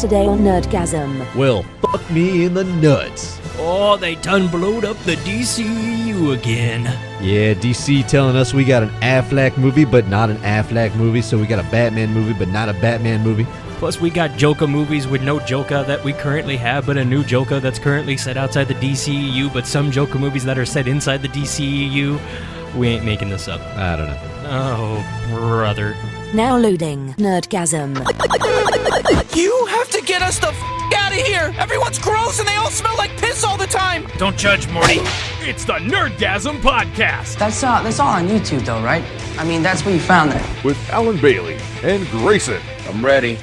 Today on Nerdgasm. Well, fuck me in the nuts. Oh, they done blowed up the DCEU again. Yeah, DC telling us we got an Affleck movie, but not an Affleck movie, so we got a Batman movie, but not a Batman movie. Plus, we got Joker movies with no Joker that we currently have, but a new Joker that's currently set outside the DCEU, but some Joker movies that are set inside the DCEU. We ain't making this up. I don't know. Oh, brother. Now loading Nerdgasm. You have to get us the out of here! Everyone's gross and they all smell like piss all the time! Don't judge, Morty. It's the Nerdgasm Podcast. That's all on YouTube, though, right? I mean, that's where you found that. With Alan Bailey and Grayson. I'm ready.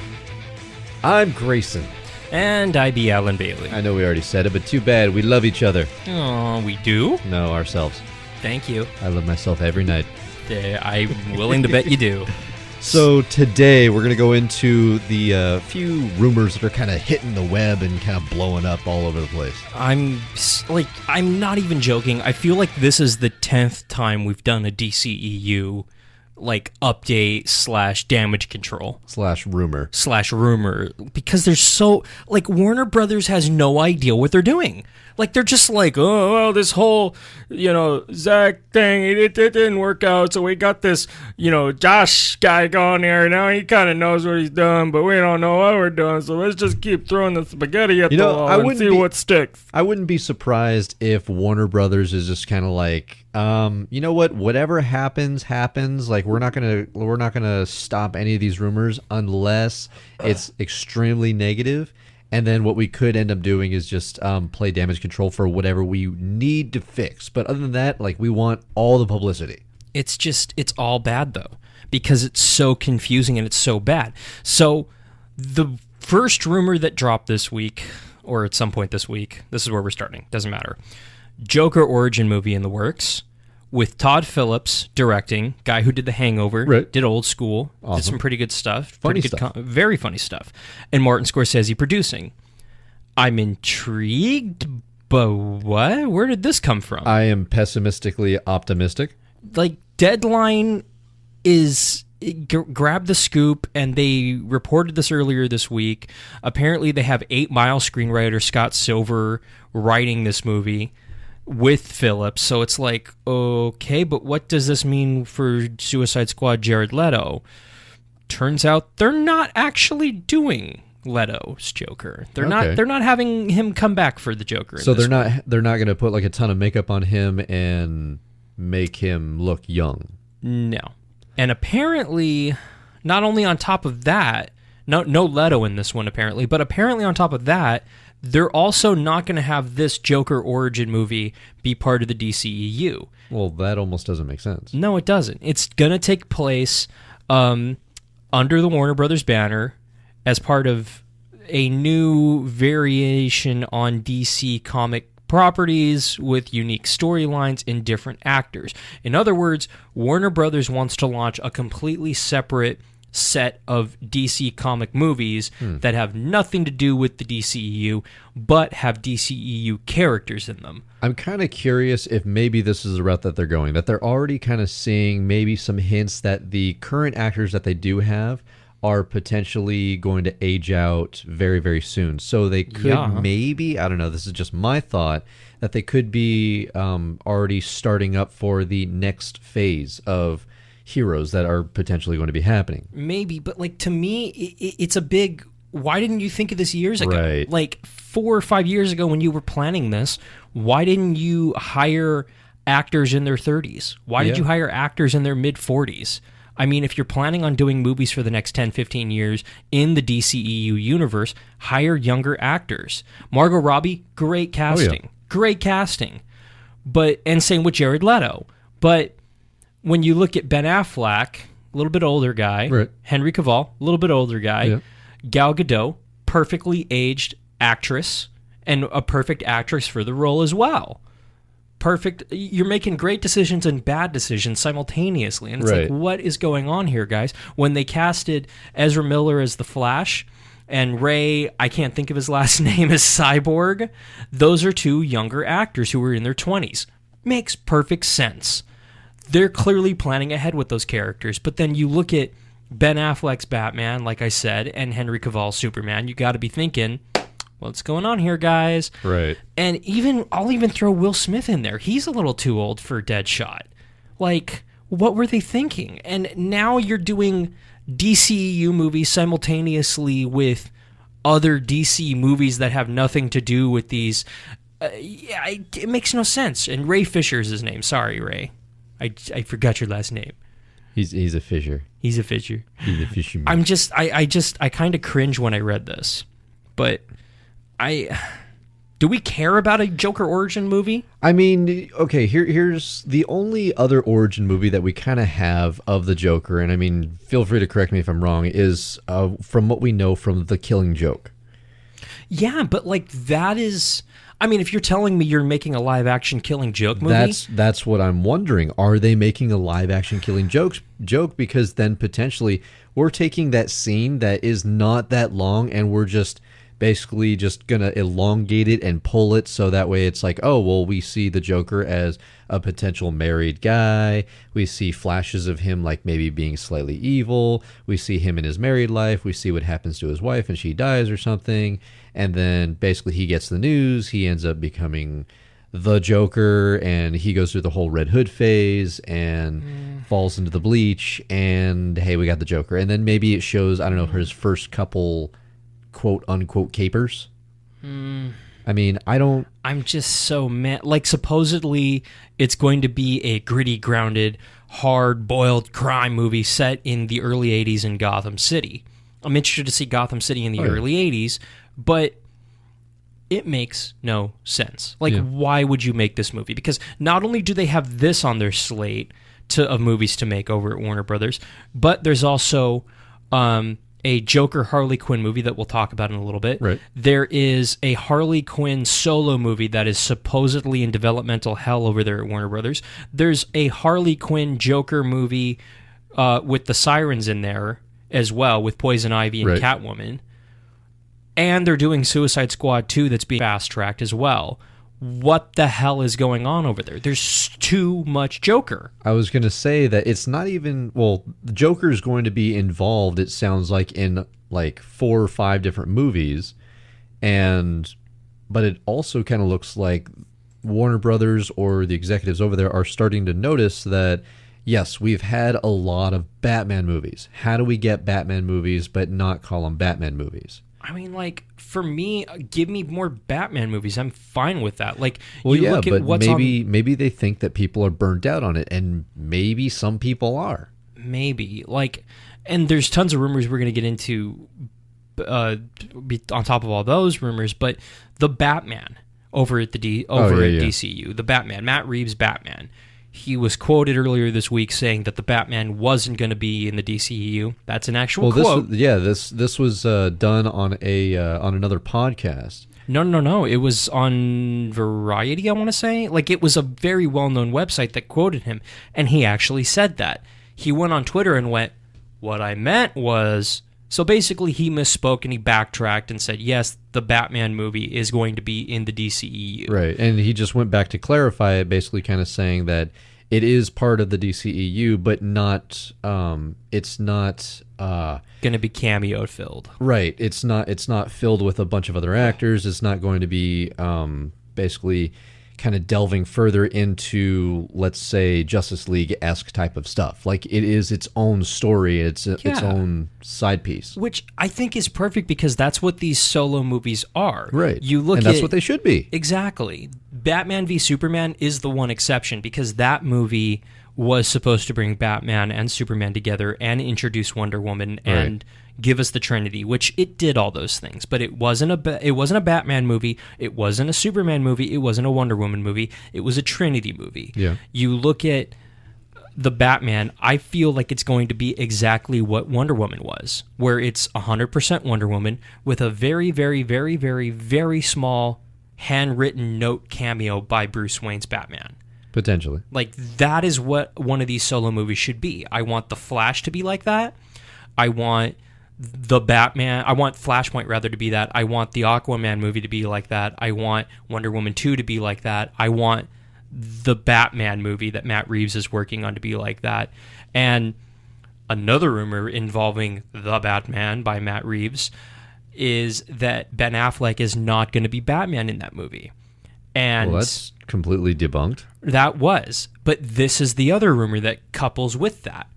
I'm Grayson. And I be Alan Bailey. I know we already said it, but too bad. We love each other. Oh, we do? No, ourselves. Thank you. I love myself every night. I'm willing to bet you do. So today we're going to go into the few rumors that are kind of hitting the web and kind of blowing up all over the place. I'm not even joking. I feel like this is the 10th time we've done a DCEU update / damage control / rumor because there's so Warner Brothers has no idea what they're doing. They're just oh, well, this whole, Zach thing, it didn't work out, so we got this, Josh guy going there. Now he kind of knows what he's doing, but we don't know what we're doing, so let's just keep throwing the spaghetti at the wall and see what sticks. I wouldn't be surprised if Warner Brothers is just kind of you know what? Whatever happens. We're not gonna stop any of these rumors unless it's extremely negative. And then what we could end up doing is just play damage control for whatever we need to fix. But other than that, we want all the publicity. It's all bad, though, because it's so confusing and it's so bad. So the first rumor that dropped this week, or at some point this week, this is where we're starting, doesn't matter. Joker origin movie in the works, with Todd Phillips directing, guy who did The Hangover, right. Did Old School, awesome. Did some pretty good stuff. Very funny stuff. And Martin Scorsese producing. I'm intrigued, but what? Where did this come from? I am pessimistically optimistic. Deadline is... grabbed the scoop, and they reported this earlier this week. Apparently, they have 8 Mile screenwriter Scott Silver writing this movie with Phillips, so it's okay, but what does this mean for Suicide Squad Jared Leto? Turns out they're not actually doing Leto's Joker. They're not having him come back for the Joker. So they're not going to put a ton of makeup on him and make him look young. No. And apparently, not only on top of that, no Leto in this one apparently, but apparently on top of that, they're also not going to have this Joker origin movie be part of the DCEU. Well, that almost doesn't make sense. No, it doesn't. It's going to take place under the Warner Brothers banner as part of a new variation on DC comic properties with unique storylines and different actors. In other words, Warner Brothers wants to launch a completely separate set of DC comic movies that have nothing to do with the DCEU, but have DCEU characters in them. I'm kind of curious if maybe this is the route that they're going, that they're already kind of seeing maybe some hints that the current actors that they do have are potentially going to age out very, very soon. So they could maybe, I don't know, this is just my thought, that they could be already starting up for the next phase of heroes that are potentially going to be happening. Maybe, but to me, it's a big... Why didn't you think of this years ago? Right. 4 or 5 years ago when you were planning this, why didn't you hire actors in their 30s? Why did you hire actors in their mid-40s? I mean, if you're planning on doing movies for the next 10, 15 years in the DCEU universe, hire younger actors. Margot Robbie, great casting. Oh, yeah. Great casting. And same with Jared Leto. But when you look at Ben Affleck, a little bit older guy. Right. Henry Cavill, a little bit older guy. Yeah. Gal Gadot, perfectly aged actress, and a perfect actress for the role as well. Perfect. You're making great decisions and bad decisions simultaneously. And it's what is going on here, guys? When they casted Ezra Miller as the Flash and Ray, I can't think of his last name, as Cyborg, those are 2 younger actors who were in their 20s. Makes perfect sense. They're clearly planning ahead with those characters. But then you look at Ben Affleck's Batman, like I said, and Henry Cavill's Superman, you got to be thinking, what's going on here, guys? Right. And I'll even throw Will Smith in there. He's a little too old for Deadshot. Like, what were they thinking? And now you're doing DCEU movies simultaneously with other DC movies that have nothing to do with these. It makes no sense. And Ray Fisher is his name. Sorry, Ray. I forgot your last name. He's a Fisher. He's a Fisher. He's a fisherman. I kind of cringe when I read this. But do we care about a Joker origin movie? I mean, okay, here's the only other origin movie that we kind of have of the Joker, and I mean, feel free to correct me if I'm wrong, is from what we know from The Killing Joke. Yeah, but like that is... I mean, if you're telling me you're making a live-action Killing Joke movie... That's what I'm wondering. Are they making a live-action Killing Joke? Because then potentially we're taking that scene that is not that long and we're just basically just going to elongate it and pull it so that way it's like, oh, well, we see the Joker as a potential married guy. We see flashes of him like maybe being slightly evil. We see him in his married life. We see what happens to his wife and she dies or something. And then basically he gets the news. He ends up becoming the Joker and he goes through the whole Red Hood phase and falls into the bleach. And hey, we got the Joker. And then maybe it shows, I don't know, his first couple quote unquote capers. I mean, I'm just so mad. Like, supposedly it's going to be a gritty, grounded, hard-boiled crime movie set in the early 80s in Gotham City. I'm interested to see Gotham City in the early 80s, but it makes no sense. Like, why would you make this movie? Because not only do they have this on their slate of movies to make over at Warner Brothers, but there's also a Joker Harley Quinn movie that we'll talk about in a little bit. Right. There is a Harley Quinn solo movie that is supposedly in developmental hell over there at Warner Brothers. There's a Harley Quinn Joker movie with the Sirens in there as well, with Poison Ivy and Catwoman. And they're doing Suicide Squad 2 that's being fast-tracked as well. What the hell is going on over there? There's too much Joker. I was going to say that it's not even... Well, the Joker is going to be involved, it sounds like, in like 4 or 5 different movies. But it also kind of looks like Warner Brothers or the executives over there are starting to notice that, yes, we've had a lot of Batman movies. How do we get Batman movies but not call them Batman movies? I mean, like, for me, give me more Batman movies. I'm fine with that. Like, well, you look at what's maybe they think that people are burnt out on it, and maybe some people are. Maybe. Like, and there's tons of rumors we're going to get into on top of all those rumors, but the Batman over at DCU, the Batman, Matt Reeves' Batman, he was quoted earlier this week saying that the Batman wasn't going to be in the DCEU. That's an actual quote. This was done on another podcast. No. It was on Variety, I want to say. Like, it was a very well-known website that quoted him, and he actually said that. He went on Twitter and went, what I meant was... So basically, he misspoke and he backtracked and said, yes, the Batman movie is going to be in the DCEU. Right, and he just went back to clarify it, basically kind of saying that it is part of the DCEU, but not, it's not... going to be cameo filled. Right, it's not filled with a bunch of other actors. It's not going to be basically kind of delving further into, let's say, Justice League-esque type of stuff. Like, it is its own story. It's its own side piece. Which I think is perfect because that's what these solo movies are. Right. And that's what they should be. Exactly. Batman v Superman is the one exception because that movie was supposed to bring Batman and Superman together and introduce Wonder Woman and give us the Trinity, which it did all those things. But it wasn't a Batman movie. It wasn't a Superman movie. It wasn't a Wonder Woman movie. It was a Trinity movie. Yeah. You look at the Batman, I feel like it's going to be exactly what Wonder Woman was, where it's 100% Wonder Woman with a very, very, very, very, very small handwritten note cameo by Bruce Wayne's Batman. Potentially. Like, that is what one of these solo movies should be. I want The Flash to be like that. I want the Batman, I want Flashpoint rather to be that. I want the Aquaman movie to be like that. I want Wonder Woman 2 to be like that. I want the Batman movie that Matt Reeves is working on to be like that. And Another rumor involving The Batman by Matt Reeves is that Ben Affleck is not going to be Batman in that movie. And Well, that's completely debunked. that was. But this is the other rumor that couples with that.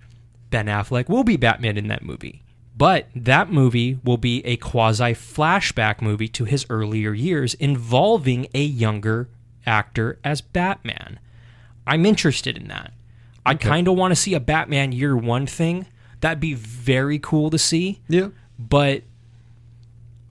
Ben Affleck will be Batman in that movie. But that movie will be a quasi-flashback movie to his earlier years involving a younger actor as Batman. I'm interested in that. I kind of want to see a Batman Year One thing. That'd be very cool to see. Yeah. But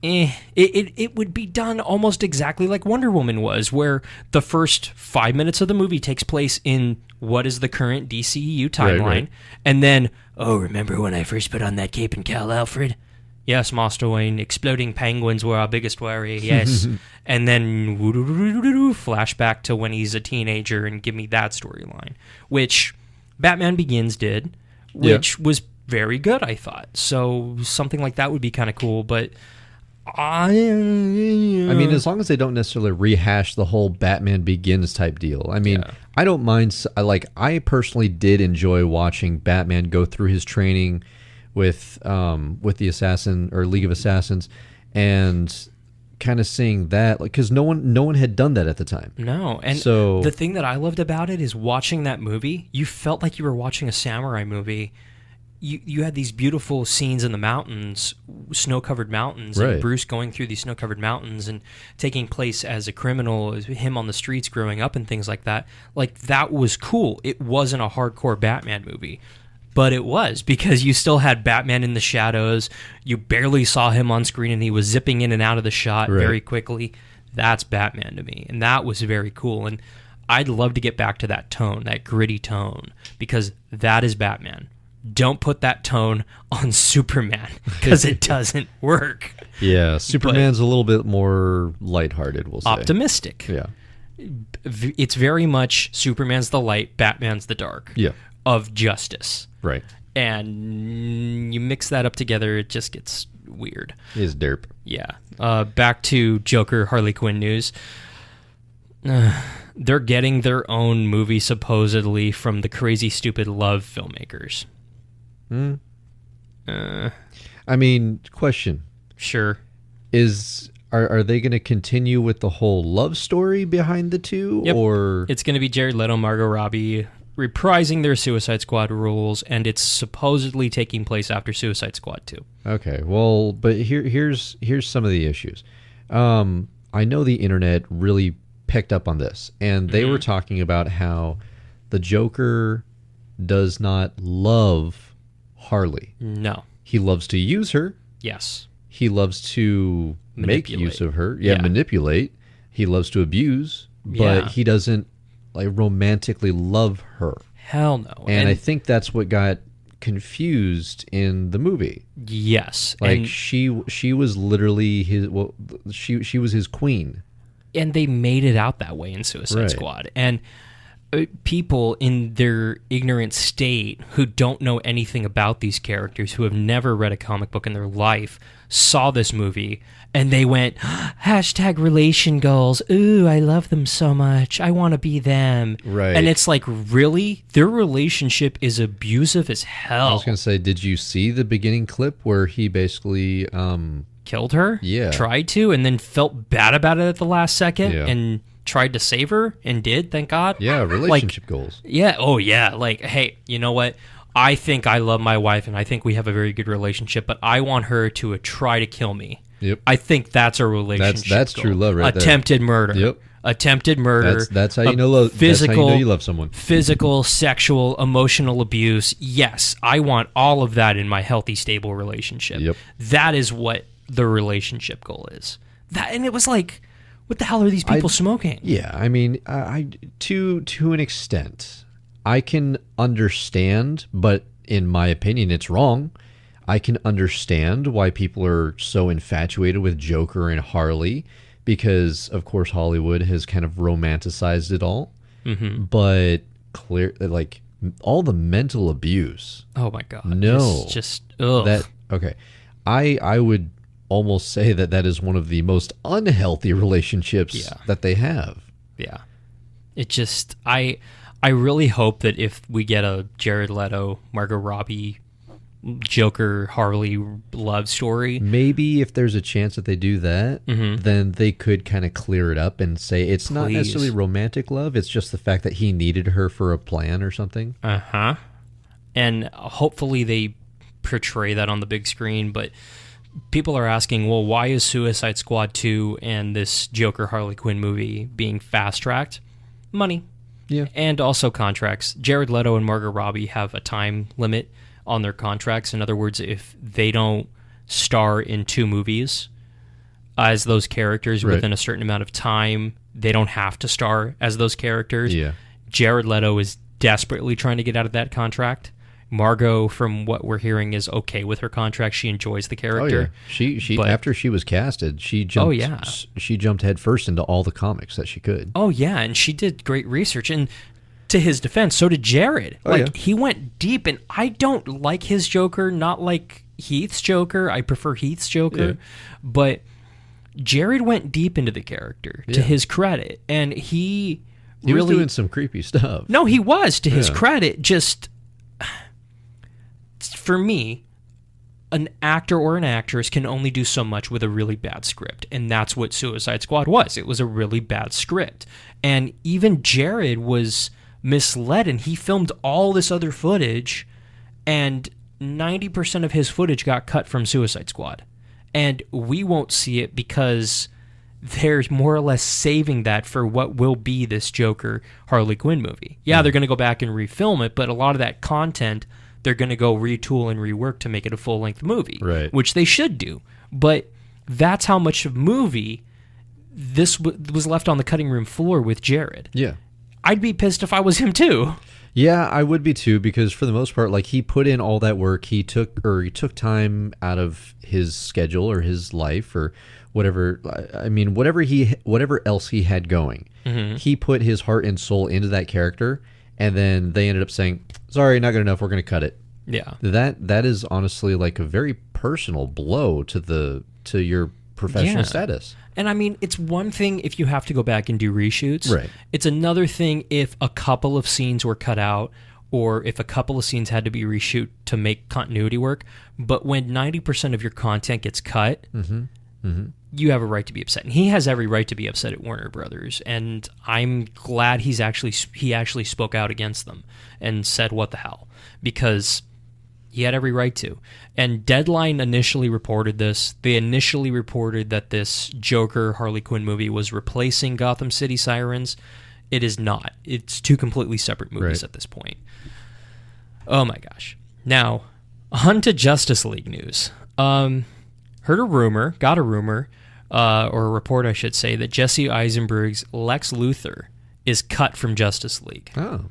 it would be done almost exactly like Wonder Woman was, where the first 5 minutes of the movie takes place in what is the current DCEU timeline. Right. And then, remember when I first put on that cape and cowl, Alfred? Yes, Master Wayne, exploding penguins were our biggest worry, yes. And then flashback to when he's a teenager and give me that storyline, which Batman Begins did, which was very good, I thought. So something like that would be kind of cool, but I mean, as long as they don't necessarily rehash the whole Batman Begins type deal. I mean, I don't mind. I personally did enjoy watching Batman go through his training with the Assassin or League of Assassins, and kind of seeing that, because no one had done that at the time. No, and so the thing that I loved about it is watching that movie. You felt like you were watching a samurai movie. You had these beautiful scenes in the mountains, snow-covered mountains, and Bruce going through these snow-covered mountains and taking place as a criminal, as him on the streets growing up and things like that. Like, that was cool. It wasn't a hardcore Batman movie, but it was, because you still had Batman in the shadows. You barely saw him on screen, and he was zipping in and out of the shot very quickly. That's Batman to me, and that was very cool. And I'd love to get back to that tone, that gritty tone, because that is Batman. Don't put that tone on Superman, because it doesn't work. Yeah, Superman's a little bit more lighthearted, we'll say. Optimistic. Yeah. It's very much Superman's the light, Batman's the dark. Yeah. Of justice. Right. And you mix that up together, it just gets weird. It is derp. Yeah. Back to Joker Harley Quinn news. They're getting their own movie, supposedly, from the Crazy Stupid Love filmmakers. I mean, question. Sure. Are they going to continue with the whole love story behind the two? Yep. Or it's going to be Jared Leto, Margot Robbie reprising their Suicide Squad roles, and it's supposedly taking place after Suicide Squad 2. Okay, well, but here's some of the issues. I know the internet really picked up on this, and they were talking about how the Joker does not love Harley. No. He loves to use her. Yes. He loves to make use of her. Yeah, manipulate. He loves to abuse, but he doesn't romantically love her. Hell no. And I think that's what got confused in the movie. Yes. Like, she was literally his. Well, she was his queen. And they made it out that way in Suicide Squad. And people in their ignorant state who don't know anything about these characters, who have never read a comic book in their life, saw this movie and they went, hashtag relation goals. Ooh, I love them so much. I want to be them. Right. And it's like, really? Their relationship is abusive as hell. I was going to say, did you see the beginning clip where he basically killed her? Yeah. Tried to, and then felt bad about it at the last second, Yeah. and tried to save her, and did, thank God. Yeah, relationship goals. Yeah, oh yeah, like, hey, you know what? I think I love my wife, and I think we have a very good relationship, but I want her to try to kill me. Yep. I think that's a relationship That's goal. true love right there. Attempted murder. Yep. Attempted murder. That's how you know love. Physical, that's how you know you love someone. Physical, sexual, emotional abuse. Yes, I want all of that in my healthy, stable relationship. Yep. That is what the relationship goal is. That, and it was like, what the hell are these people smoking? Yeah, I mean, I to an extent, I can understand, but in my opinion, it's wrong. I can understand why people are so infatuated with Joker and Harley, because of course Hollywood has kind of romanticized it all. Mm-hmm. But like all the mental abuse. Oh my God! No, it's just ugh. That okay. I would almost say that is one of the most unhealthy relationships that they have. Yeah, it just I really hope that if we get a Jared Leto, Margot Robbie Joker Harley love story. Maybe if there's a chance that they do that, then they could kind of clear it up and say it's not necessarily romantic love. It's just the fact that he needed her for a plan or something. And hopefully they portray that on the big screen. But people are asking, well, why is Suicide Squad 2 and this Joker Harley Quinn movie being fast-tracked? Money. Yeah. And also contracts. Jared Leto and Margot Robbie have a time limit on their contracts. In other words, if they don't star in 2 movies as those characters within a certain amount of time, they don't have to star as those characters. Yeah. Jared Leto is desperately trying to get out of that contract. Margot, from what we're hearing, is okay with her contract. She enjoys the character. She after she was casted, she jumped. She jumped headfirst into all the comics that she could. Oh yeah, and she did great research. And to his defense, so did Jared. He went deep, and I don't like his Joker. Not like Heath's Joker. I prefer Heath's Joker, but Jared went deep into the character. To his credit, and he really was doing some creepy stuff. No, he was. To his credit, just. For me, an actor or an actress can only do so much with a really bad script, and that's what Suicide Squad was. It was a really bad script, and even Jared was misled, and he filmed all this other footage, and 90% of his footage got cut from Suicide Squad, and we won't see it because they're more or less saving that for what will be this Joker Harley Quinn movie. Yeah, they're going to go back and refilm it, but a lot of that content they're going to go retool and rework to make it a full-length movie, which they should do. But that's how much of movie this was left on the cutting room floor with Jared. Yeah. I'd be pissed if I was him too. Yeah, I would be too, because for the most part, like, he put in all that work. He took time out of his schedule or his life or whatever. I mean, whatever else he had going. He put his heart and soul into that character. And then they ended up saying, sorry, not good enough, we're going to cut it. Yeah. That is honestly like a very personal blow to your professional status. And I mean, it's one thing if you have to go back and do reshoots. Right. It's another thing if a couple of scenes were cut out or if a couple of scenes had to be reshoot to make continuity work. But when 90% of your content gets cut, you have a right to be upset. And he has every right to be upset at Warner Brothers. And I'm glad he actually spoke out against them and said, what the hell? Because he had every right to. And Deadline initially reported this. They initially reported that this Joker Harley Quinn movie was replacing Gotham City Sirens. It is not. It's 2 completely separate movies at this point. Oh my gosh. Now, on to Justice League news. Got a rumor, or a report, I should say, that Jesse Eisenberg's Lex Luthor is cut from Justice League. Oh.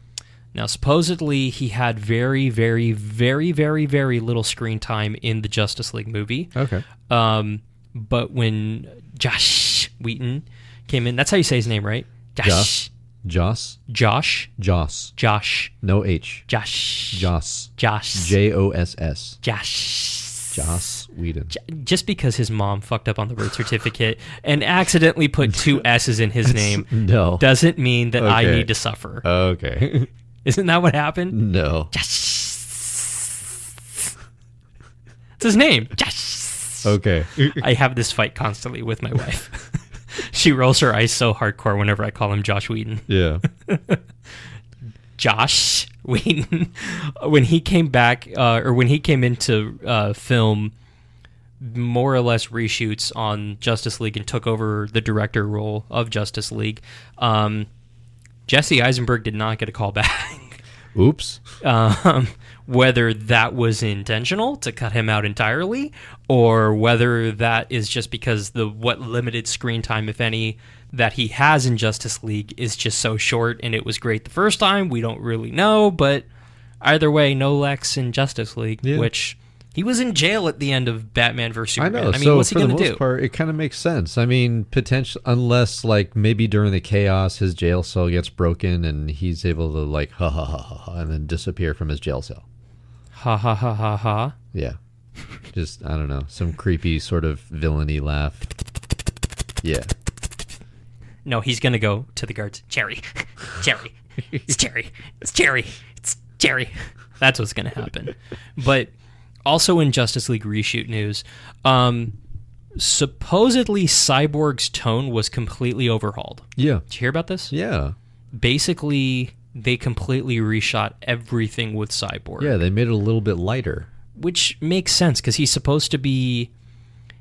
Now, supposedly, he had very, very, very, very, very little screen time in the Justice League movie. Okay. But when Josh Whedon came in, that's how you say his name, right? Josh. Joss. Josh. Joss. Josh. No H. Josh. Joss. Josh. Joss. Josh. Joss Whedon. Just because his mom fucked up on the birth certificate and accidentally put 2 S's in his name doesn't mean that I need to suffer. Okay. Isn't that what happened? No. It's his name. Okay. I have this fight constantly with my wife. She rolls her eyes so hardcore whenever I call him Josh Whedon. Yeah. Josh Whedon, when he came back, or when he came into film more or less reshoots on Justice League and took over the director role of Justice League, Jesse Eisenberg did not get a call back. Oops. Whether that was intentional to cut him out entirely, or whether that is just because what limited screen time, if any, that he has in Justice League is just so short and it was great the first time, we don't really know. But either way, no Lex in Justice League, which he was in jail at the end of Batman vs. Superman. I know. I mean, so what's he going to do? For the most part, it kind of makes sense. I mean, potential, unless like maybe during the chaos, his jail cell gets broken and he's able to like ha ha ha ha, and then disappear from his jail cell. Ha ha ha ha ha. Yeah. Just, I don't know, some creepy sort of villainy laugh. Yeah. No, he's going to go to the guards. Jerry. It's Jerry. It's Jerry. It's Jerry. That's what's going to happen. But Also in Justice League reshoot news, supposedly Cyborg's tone was completely overhauled. Yeah. Did you hear about this? Yeah. Basically, they completely reshot everything with Cyborg. Yeah, they made it a little bit lighter. Which makes sense, because he's supposed to be...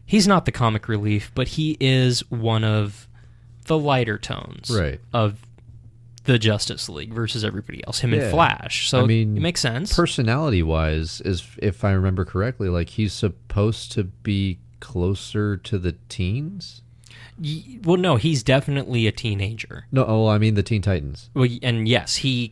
He's not the comic relief, but he is one of the lighter tones of the Justice League versus everybody else, him and Flash. So, I mean, it makes sense. Personality-wise, if I remember correctly, like, he's supposed to be closer to the teens? Well, no, he's definitely a teenager. No, I mean the Teen Titans. Well, and yes, he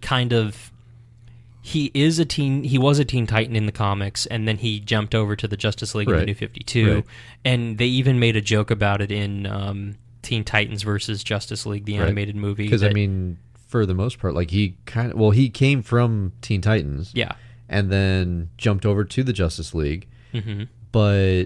is a teen. He was a Teen Titan in the comics, and then he jumped over to the Justice League in the New 52. And they even made a joke about it in Teen Titans versus Justice League, the animated movie. Because, I mean, for the most part, like, he came from Teen Titans. Yeah. And then jumped over to the Justice League. Mm-hmm. But,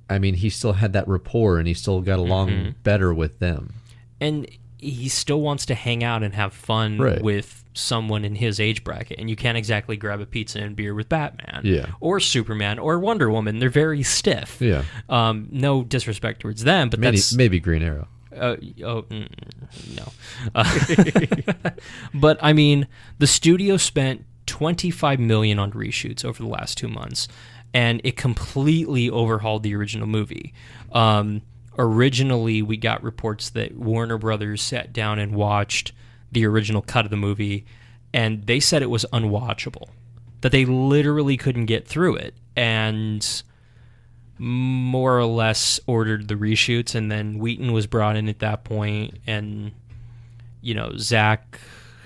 I mean, he still had that rapport, and he still got along better with them. And he still wants to hang out and have fun with someone in his age bracket, and you can't exactly grab a pizza and beer with Batman or Superman or Wonder Woman. They're very stiff. Yeah. No disrespect towards them, but maybe Green Arrow. No. But I mean, the studio spent $25 million on reshoots over the last 2 months, and it completely overhauled the original movie. Originally, we got reports that Warner Brothers sat down and watched the original cut of the movie, and they said it was unwatchable, that they literally couldn't get through it, and more or less ordered the reshoots. And then Wheaton was brought in at that point, and Zach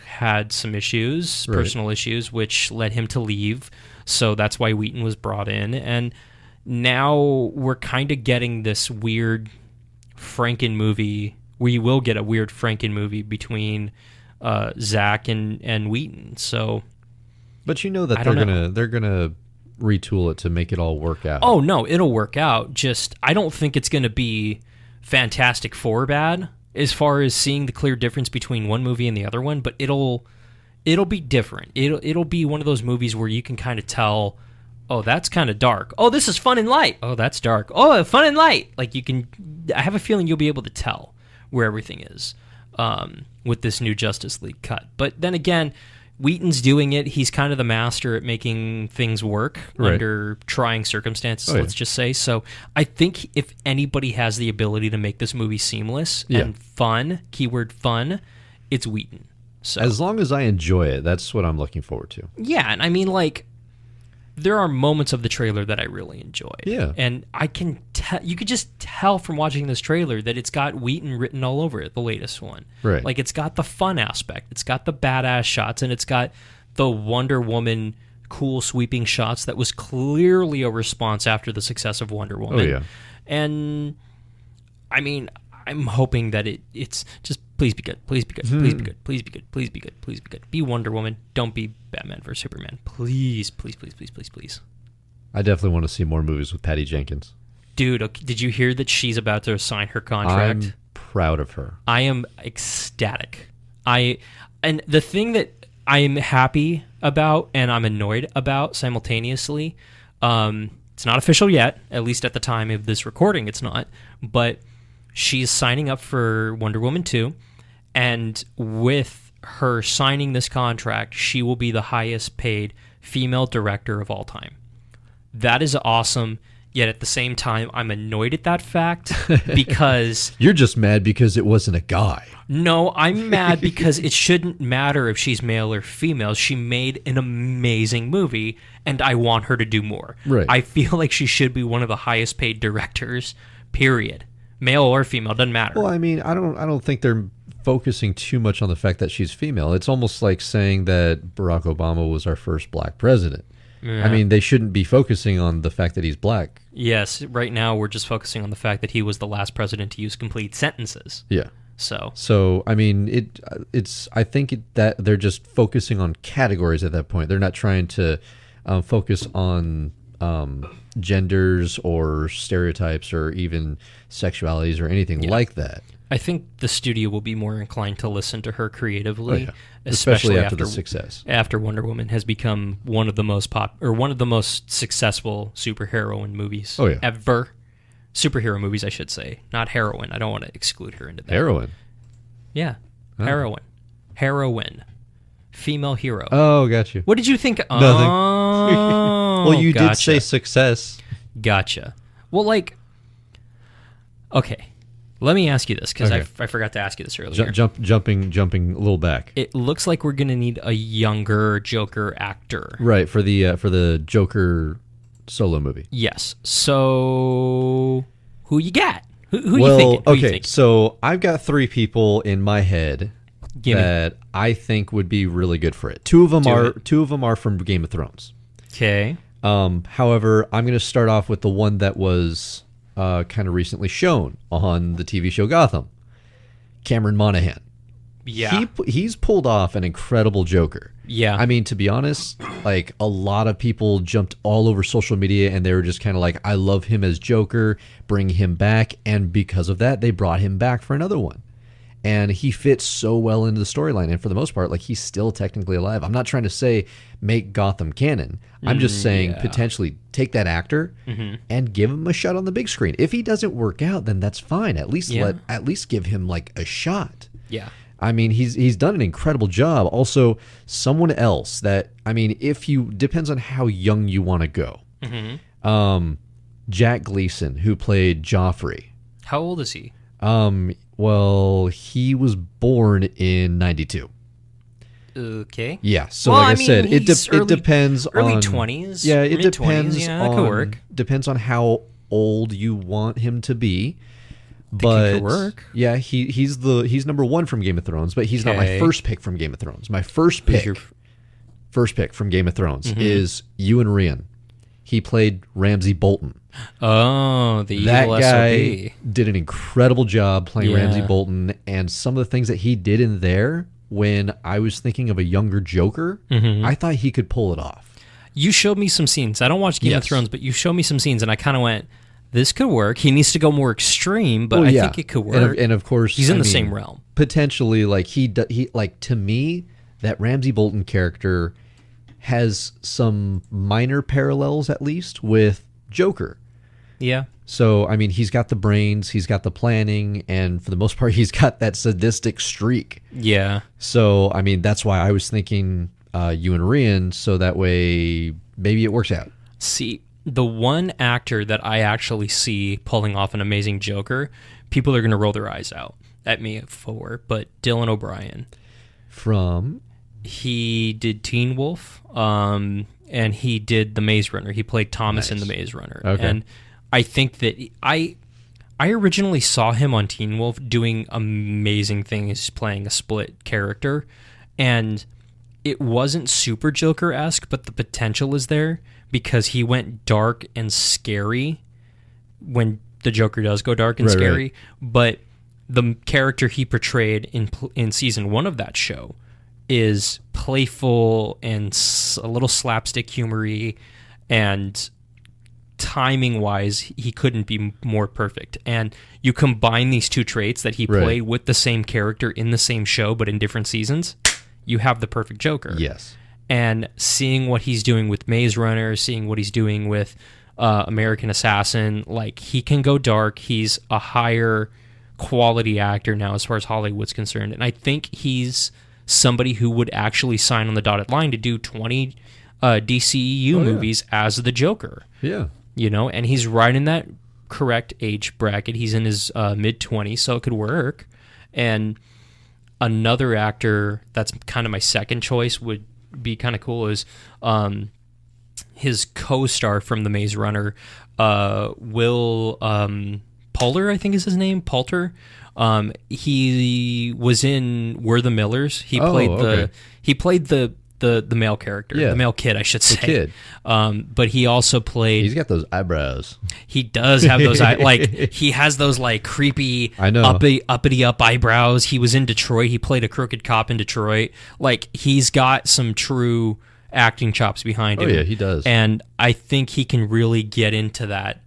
had some issues, personal issues, which led him to leave, so that's why Wheaton was brought in. And now we're kind of getting this weird Franken movie. We will get a weird Franken movie between Zach and Wheaton. So, but that they're gonna retool it to make it all work out. Oh no, it'll work out. Just I don't think it's gonna be Fantastic Four bad as far as seeing the clear difference between one movie and the other one. But it'll be different. It'll be one of those movies where you can kind of tell, oh, that's kind of dark. Oh, this is fun and light. Oh, that's dark. Oh, fun and light. Like, I have a feeling you'll be able to tell where everything is with this new Justice League cut. But then again, Wheaton's doing it. He's kind of the master at making things work under trying circumstances, let's just say. So I think if anybody has the ability to make this movie seamless and fun, keyword fun, it's Wheaton. So as long as I enjoy it, that's what I'm looking forward to. Yeah, and I mean, like, there are moments of the trailer that I really enjoyed. Yeah. And I can tell, you could just tell from watching this trailer that it's got Wheaton written all over it, the latest one. Right. Like, it's got the fun aspect, it's got the badass shots, and it's got the Wonder Woman cool sweeping shots that was clearly a response after the success of Wonder Woman. Oh, yeah. And, I mean, I'm hoping that it's just, please be good, please be good, please be good, please be good, please be good, please be good. Be Wonder Woman, don't be Batman vs. Superman. Please, please, please, please, please, please. I definitely want to see more movies with Patty Jenkins. Dude, okay, did you hear that she's about to sign her contract? I'm proud of her. I am ecstatic. And the thing that I'm happy about and I'm annoyed about simultaneously, it's not official yet, at least at the time of this recording it's not, but she's signing up for Wonder Woman 2, and with her signing this contract, she will be the highest paid female director of all time. That is awesome, yet at the same time, I'm annoyed at that fact because... You're just mad because it wasn't a guy. No, I'm mad because it shouldn't matter if she's male or female. She made an amazing movie, and I want her to do more. Right. I feel like she should be one of the highest paid directors, period. Male or female, doesn't matter. Well, I mean, I don't think they're focusing too much on the fact that she's female. It's almost like saying that Barack Obama was our first black president. Yeah. I mean, they shouldn't be focusing on the fact that he's black. Yes, right now we're just focusing on the fact that he was the last president to use complete sentences. Yeah. So I mean, I think that they're just focusing on categories at that point. They're not trying to focus on genders or stereotypes or even sexualities or anything like that. I think the studio will be more inclined to listen to her creatively, Oh, yeah. Especially after the success. After Wonder Woman has become one of the most one of the most successful superhero movies ever. Superhero movies, I should say, not heroine. I don't want to exclude her into that. Heroine. Yeah, heroine, female hero. Oh, got you. What did you think? Nothing. Oh, Well, you gotcha. did say success. Gotcha. Well, like, okay. Let me ask you this, because Okay. I forgot to ask you this earlier. Jumping a little back. It looks like we're going to need a younger Joker actor. Right, for the Joker solo movie. Yes. So, who you got? Who you Well, thinking? Who you okay, thinking? so I've got 3 people in my head Gimme. that I think would be really good for it. Two of them are from Game of Thrones. Okay. However, I'm going to start off with the one that was kind of recently shown on the TV show Gotham. Cameron Monaghan. Yeah. He's pulled off an incredible Joker. Yeah. I mean, to be honest, like a lot of people jumped all over social media and they were just kind of like, I love him as Joker, bring him back. And because of that, they brought him back for another one. And he fits so well into the storyline. And for the most part, like he's still technically alive. I'm not trying to say make Gotham canon. I'm just saying potentially take that actor and give him a shot on the big screen. If he doesn't work out, then that's fine. At least give him like a shot. Yeah. I mean, he's done an incredible job. Also, someone else that, I mean, depends on how young you want to go. Jack Gleason, who played Joffrey. How old is he? Well, he was born in 92. Okay. Yeah, so Well, like I mean, said, it he's depends early on 20s. Yeah, it mid-20s, depends yeah, that on could work. depends on how old you want him to be. it But could work. yeah, he's number 1 from Game of Thrones, but he's not my Okay. first pick from Game of Thrones. My first pick from Game of Thrones is Ewan Ryan. He played Ramsay Bolton. Oh, the That evil guy SOB. did an incredible job playing Yeah. Ramsay Bolton, and some of the things that he did in there, when I was thinking of a younger Joker, I thought he could pull it off. You showed me some scenes. I don't watch Game of Yes. Thrones, but you showed me some scenes, and I kind of went, this could work. He needs to go more extreme, but Well, I yeah. think it could work. And of course, he's in I the mean, same realm. Potentially, like he like, to me, that Ramsay Bolton character has some minor parallels, at least, with Joker. Yeah. So, I mean, he's got the brains, he's got the planning, and for the most part, he's got that sadistic streak. Yeah. So, I mean, that's why I was thinking Ewan Ryan, so that way maybe it works out. See, the one actor that I actually see pulling off an amazing Joker, people are going to roll their eyes out at me for, but Dylan O'Brien. From? He did Teen Wolf, and he did The Maze Runner. He played Thomas in The Maze Runner. Okay. And I think that I originally saw him on Teen Wolf doing amazing things, playing a split character, and it wasn't super Joker-esque, but the potential is there because he went dark and scary when the Joker does go dark and scary. Right. But the character he portrayed in season 1 of that show is playful and a little slapstick humory, and timing wise he couldn't be more perfect. And you combine these two traits that he played with the same character in the same show but in different seasons, you have the perfect Joker. Yes. And seeing what he's doing with Maze Runner, seeing what he's doing with American Assassin, like, he can go dark. He's a higher quality actor now as far as Hollywood's concerned, and I think he's somebody who would actually sign on the dotted line to do 20 DCEU movies as the Joker. Yeah. You know, and he's right in that correct age bracket. He's in his mid-20s, so it could work. And another actor that's kind of my second choice would be kind of cool is his co-star from The Maze Runner, Will Poulter, I think is his name, Poulter. He was in We're the Millers. He played the male character, the male kid, I should say. The kid. But he also played. He's got those eyebrows. He does have those like he has those like creepy, I know, uppity up eyebrows. He was in Detroit. He played a crooked cop in Detroit. Like, he's got some true acting chops behind him. Oh yeah, he does. And I think he can really get into that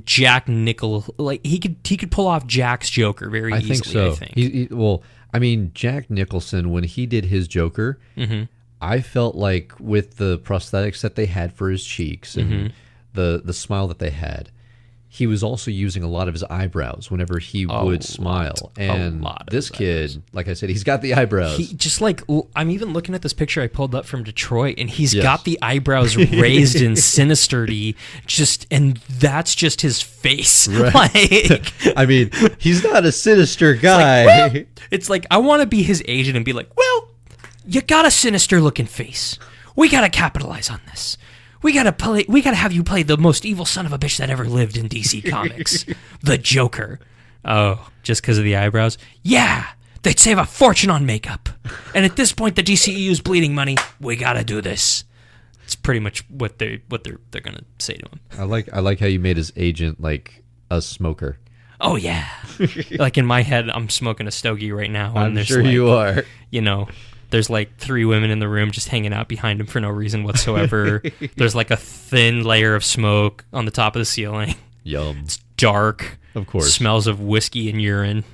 Jack like he could pull off Jack's Joker very easily. Think so. I think. Well, I mean, Jack Nicholson, when he did his Joker, I felt like with the prosthetics that they had for his cheeks and the smile that they had, he was also using a lot of his eyebrows whenever he would smile. And this kid, like I said, he's got the eyebrows. He just like, I'm even looking at this picture I pulled up from Detroit, and he's got the eyebrows raised in sinisterity, and that's just his face. Right. Like, I mean, he's not a sinister guy. It's like, I want to be his agent and be like, well, you got a sinister looking face. We got to capitalize on this. We gotta have you play the most evil son of a bitch that ever lived in DC Comics, the Joker. Oh, just because of the eyebrows? Yeah, they'd save a fortune on makeup. And at this point, the DCEU is bleeding money. We gotta do this. It's pretty much what they're gonna say to him. I like how you made his agent like a smoker. Oh yeah, like in my head, I'm smoking a stogie right now. I'm sure you are. There's like 3 women in the room just hanging out behind him for no reason whatsoever. There's like a thin layer of smoke on the top of the ceiling. Yum. It's dark. Of course. Smells of whiskey and urine.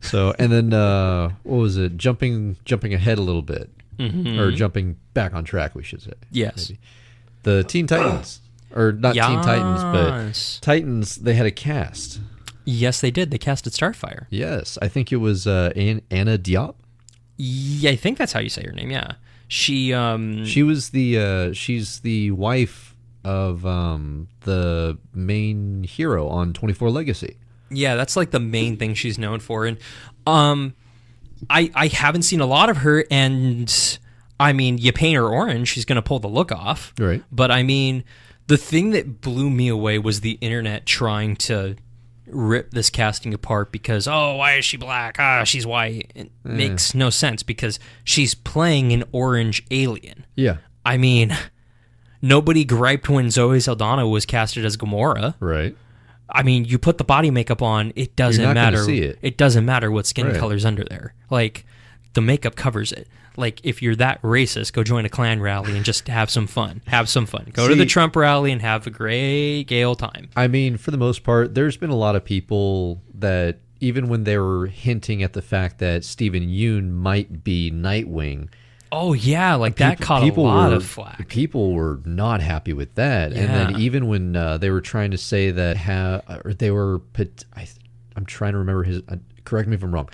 So, and then, what was it? Jumping ahead a little bit. Or jumping back on track, we should say. Yes. Maybe. The Teen Titans. Or not Teen Titans, but Titans, they had a cast. Yes, they did. They casted Starfire. Yes. I think it was Anna Diop. Yeah, I think that's how you say her name. Yeah, she was she's the wife of the main hero on 24 Legacy. Yeah, that's like the main thing she's known for. And I haven't seen a lot of her. And I mean, you paint her orange, she's gonna pull the look off. Right. But I mean, the thing that blew me away was the internet trying to rip this casting apart because, why is she black? She's white. It makes no sense because she's playing an orange alien. Yeah. I mean, nobody griped when Zoe Saldana was casted as Gamora. Right. I mean, you put the body makeup on, it doesn't You're not matter. gonna see it. It doesn't matter what skin Right. color's under there. Like, the makeup covers it. Like, if you're that racist, go join a Klan rally and just have some fun. Have some fun. Go to the Trump rally and have a great gay old time. I mean, for the most part, there's been a lot of people that, even when they were hinting at the fact that Stephen Yeun might be Nightwing. Oh, yeah. Like, that caught a lot of flack. People were not happy with that. Yeah. And then even when they were trying to say that I'm trying to remember his... correct me if I'm wrong.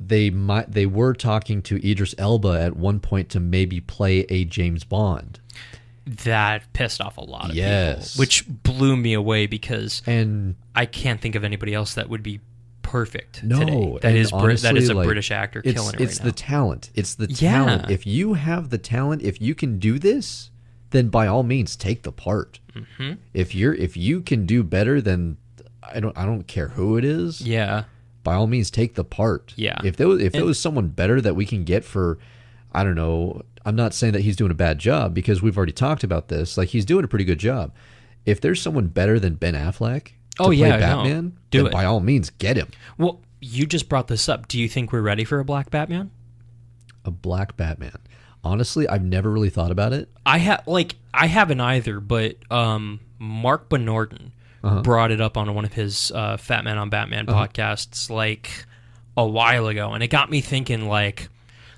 They were talking to Idris Elba at one point to maybe play a James Bond. That pissed off a lot of Yes. people, which blew me away because And I can't think of anybody else that would be perfect no, today. That and is honestly, a British actor killing it It's right the now. talent. It's the Yeah. talent. If you have the talent, if you can do this, then by all means take the part. If you can do better, then I don't care who it is. Yeah. By all means, take the part. Yeah. If there was someone better that we can get for, I don't know, I'm not saying that he's doing a bad job because we've already talked about this. Like, he's doing a pretty good job. If there's someone better than Ben Affleck to play Batman, then by all means, get him. Well, you just brought this up. Do you think we're ready for a black Batman? A black Batman. Honestly, I've never really thought about it. I haven't either, but Mark Bernardin brought it up on one of his Fat Man on Batman podcasts like a while ago, and it got me thinking, like,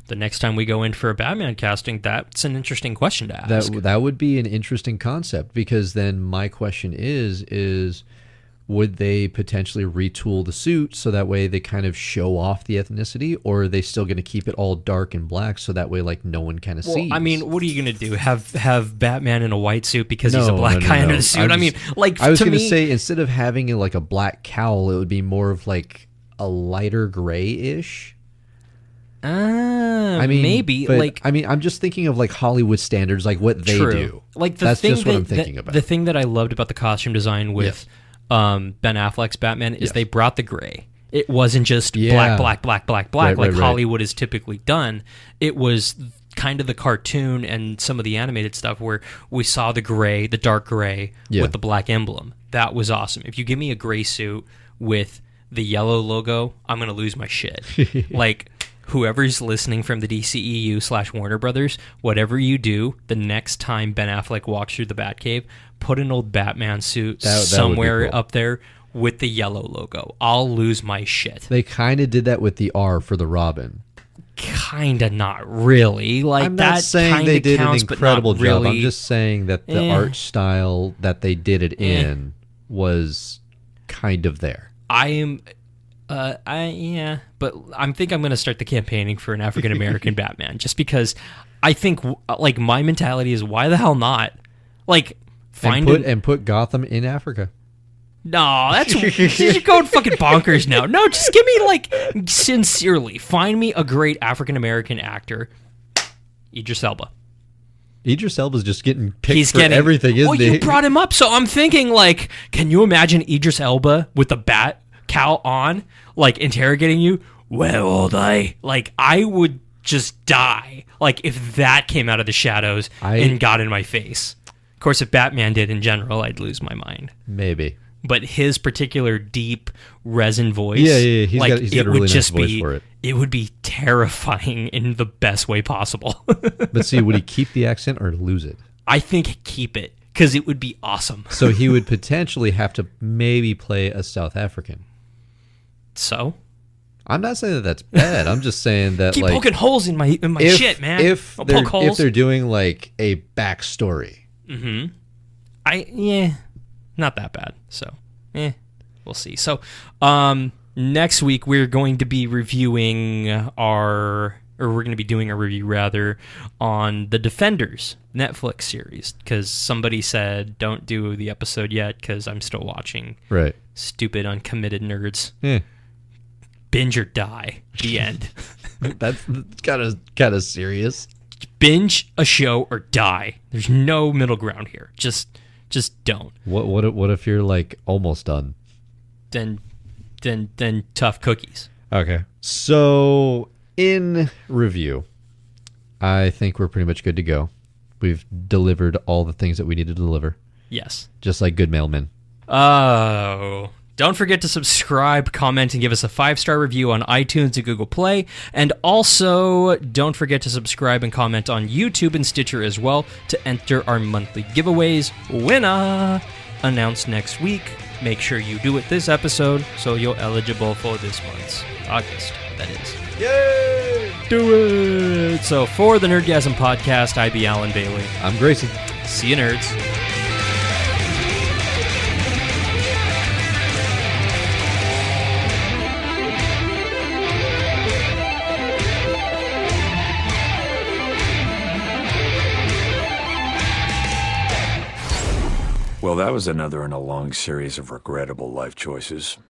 the next time we go in for a Batman casting, that's an interesting question to ask. That would be an interesting concept, because then my question is would they potentially retool the suit so that way they kind of show off the ethnicity, or are they still going to keep it all dark and black so that way like no one kind of sees? I mean, what are you going to do? Have Batman in a white suit because he's a black guy under the suit? I mean, like, I was going to say, instead of having like a black cowl, it would be more of like a lighter gray-ish. I mean, maybe. But, like, I mean, I'm just thinking of like Hollywood standards, like what they do. Like, that's just what I'm thinking about. The thing that I loved about the costume design with Ben Affleck's Batman is they brought the gray. It wasn't just black, like Hollywood is typically done. It was kind of the cartoon and some of the animated stuff where we saw the gray, the dark gray with the black emblem. That was awesome. If you give me a gray suit with the yellow logo, I'm going to lose my shit. Like, whoever's listening from the DCEU / Warner Brothers, whatever you do, the next time Ben Affleck walks through the Batcave, put an old Batman suit That would be somewhere cool. up there with the yellow logo. I'll lose my shit. They kind of did that with the R for the Robin. Kinda, not really. Like, I'm that not saying they kinda did counts, an but not incredible job. really. I'm just saying that the art style that they did it in was kind of there. I am, but I think I'm going to start the campaigning for an African American Batman, just because I think, like, my mentality is, why the hell not? Like, And put Gotham in Africa. No, you're going fucking bonkers now. No, just give me, like, sincerely, find me a great African American actor. Idris Elba. Idris Elba's just getting picked for everything, isn't he? You brought him up, so I'm thinking, like, can you imagine Idris Elba with the bat cowl on, like, interrogating you? Where are they? Like, I would just die, like, if that came out of the shadows and got in my face. Of course, if Batman did in general, I'd lose my mind. Maybe. But his particular deep resin voice, yeah, he's got a really nice voice for it. It would be terrifying in the best way possible. But see, would he keep the accent or lose it? I think keep it, because it would be awesome. So he would potentially have to maybe play a South African. So? I'm not saying that that's bad. I'm just saying that, keep like, poking holes in my shit, man. If they're doing, like, a backstory. Mm-hmm. Not that bad. So, we'll see. So, next week we're going to be reviewing we're going to be doing a review, rather, on The Defenders Netflix series, because somebody said don't do the episode yet because I'm still watching. Right. Stupid, uncommitted nerds. Yeah. Binge or die. The end. That's kind of serious. Binge a show or die. There's no middle ground here. Just don't. What if you're, like, almost done? Then tough cookies. Okay. So, in review, I think we're pretty much good to go. We've delivered all the things that we need to deliver. Yes. Just like good mailmen. Oh. Don't forget to subscribe, comment, and give us a 5-star review on iTunes and Google Play. And also, don't forget to subscribe and comment on YouTube and Stitcher as well to enter our monthly giveaways. Winner! Announced next week. Make sure you do it this episode so you're eligible for this month's August, that is. Yay! Do it! So for the Nerdgasm podcast, I be Alan Bailey. I'm Grayson. See you, nerds. Well, that was another in a long series of regrettable life choices.